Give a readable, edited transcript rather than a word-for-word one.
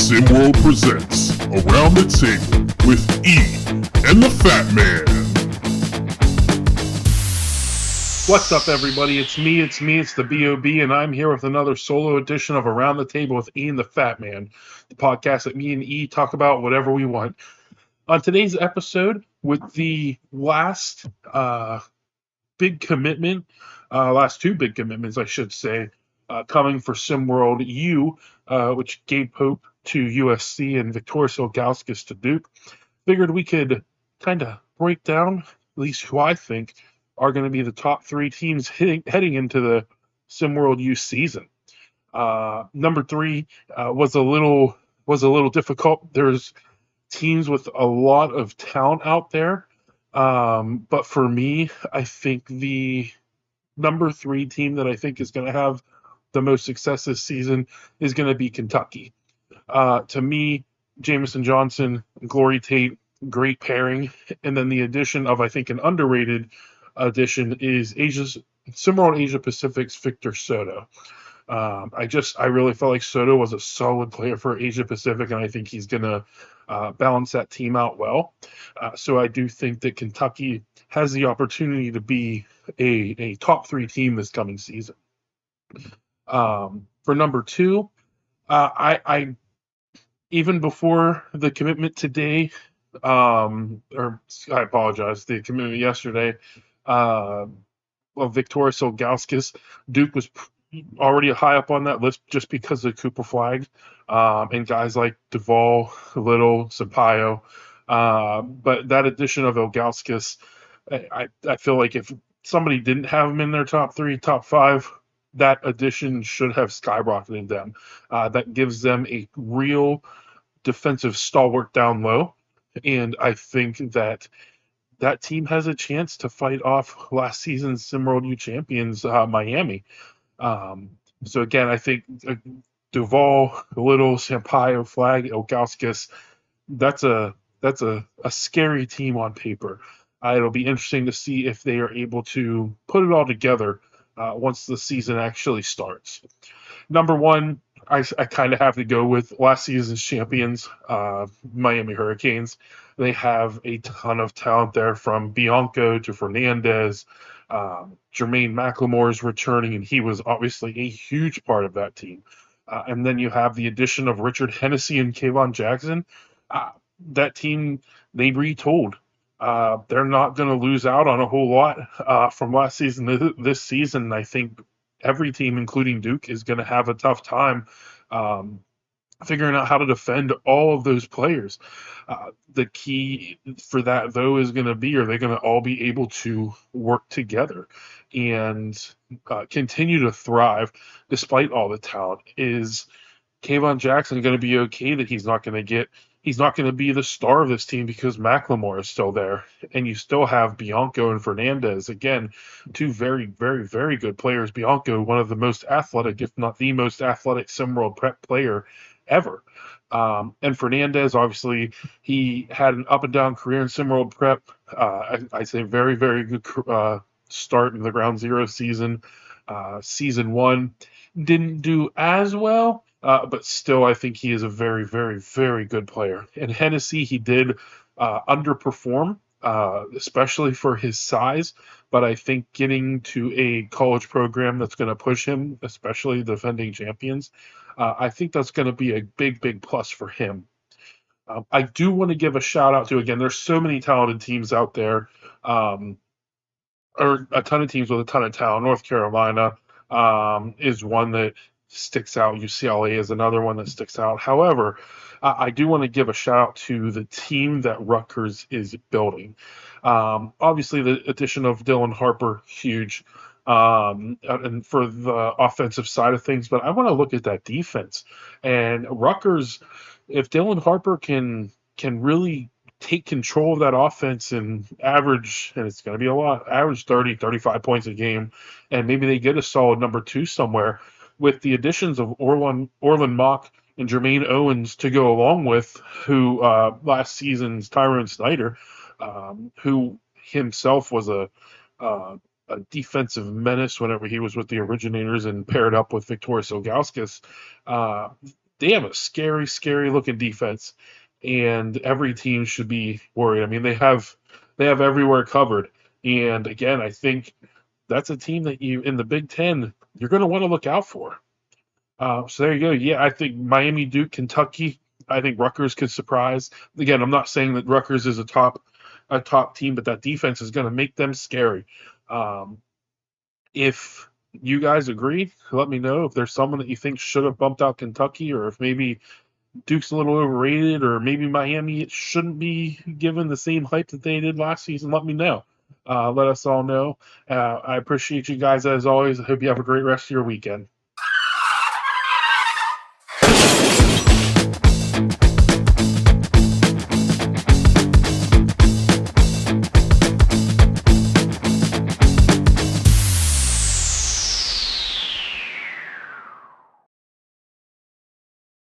SimWorld presents Around the Table with E and the Fat Man. What's up, everybody? It's the B.O.B., and I'm here with another solo edition of Around the Table with E and the Fat Man, the podcast that me and E talk about whatever we want. On today's episode, with the last big commitment, last two big commitments, I should say, coming for SimWorld U, which gave Pope to USC and Viktoras Ilgauskas to Duke, figured we could kind of break down, at least who I think are going to be the top three teams heading into the SimWorld U season. Number three was a little difficult. There's teams with a lot of talent out there, but for me, I think the number three team that I think is going to have the most success this season is going to be Kentucky. To me, Jamison Johnson, Glory Tate, great pairing, and then the addition of, I think, an underrated addition is SimWorld Asia Pacific's Victor Soto. I really felt like Soto was a solid player for Asia Pacific, and I think he's going to balance that team out well. So I do think that Kentucky has the opportunity to be a top three team this coming season. For number two, I even before the commitment today, or I apologize, the commitment yesterday, of Viktoras Ilgauskas, Duke was already high up on that list just because of Cooper Flag, and guys like Duvall, Little, Sampaio. But that addition of Ilgauskas, I feel like if somebody didn't have him in their top three, top five, that addition should have skyrocketed them. That gives them a real defensive stalwart down low, and I think that team has a chance to fight off last season's SimWorld U champions, Miami. So again, I think Duvall, Little, Sampaio, Flag, Ilgauskas, that's a scary team on paper. It'll be interesting to see if they are able to put it all together once the season actually starts. Number one, I kind of have to go with last season's champions, Miami Hurricanes. They have a ton of talent there, from Bianco to Fernandez. Jermaine McLemore is returning, and he was obviously a huge part of that team. And then you have the addition of Richard Hennessy and Kayvon Jackson. That team, they retooled. They're not going to lose out on a whole lot from last season to this season. I think every team, including Duke, is going to have a tough time figuring out how to defend all of those players. The key for that, though, is going to be, are they going to all be able to work together and continue to thrive despite all the talent? Is Kayvon Jackson going to be okay that he's not going to be the star of this team because McLemore is still there, and you still have Bianco and Fernandez, again, two very, very, very good players. Bianco, one of the most athletic, if not the most athletic SimWorld prep player ever. And Fernandez, obviously, he had an up and down career in SimWorld prep. I'd say very, very good start in the Ground Zero season. Season one didn't do as well, but still, I think he is a very, very, very good player. And Hennessy, he did underperform, especially for his size. But I think getting to a college program that's going to push him, especially defending champions, I think that's going to be a big, big plus for him. I do want to give a shout out to, again, there's so many talented teams out there, or a ton of teams with a ton of talent. North Carolina is one that sticks out. UCLA is another one that sticks out. However, I do want to give a shout out to the team that Rutgers is building. Obviously, the addition of Dylan Harper, huge, and for the offensive side of things. But I want to look at that defense. And Rutgers, if Dylan Harper can really take control of that offense and average, and it's going to be a lot, average 30, 35 points a game, and maybe they get a solid number two somewhere, with the additions of Orlin Mock and Jermaine Owens to go along with, who last season's Tyrone Snyder, who himself was a defensive menace whenever he was with the Originators and paired up with Viktoras Ilgauskas. they have a scary, scary looking defense, and every team should be worried. I mean, they have everywhere covered. And again, I think that's a team that you in the Big Ten you're going to want to look out for. So there you go. Yeah, I think Miami, Duke, Kentucky. I think Rutgers could surprise. Again, I'm not saying that Rutgers is a top team, but that defense is going to make them scary. Um, if you guys agree, let me know if there's someone that you think should have bumped out Kentucky, or if maybe Duke's a little overrated, or maybe Miami shouldn't be given the same hype that they did last season. Let me know. Let us all know. I appreciate you guys as always. I hope you have a great rest of your weekend.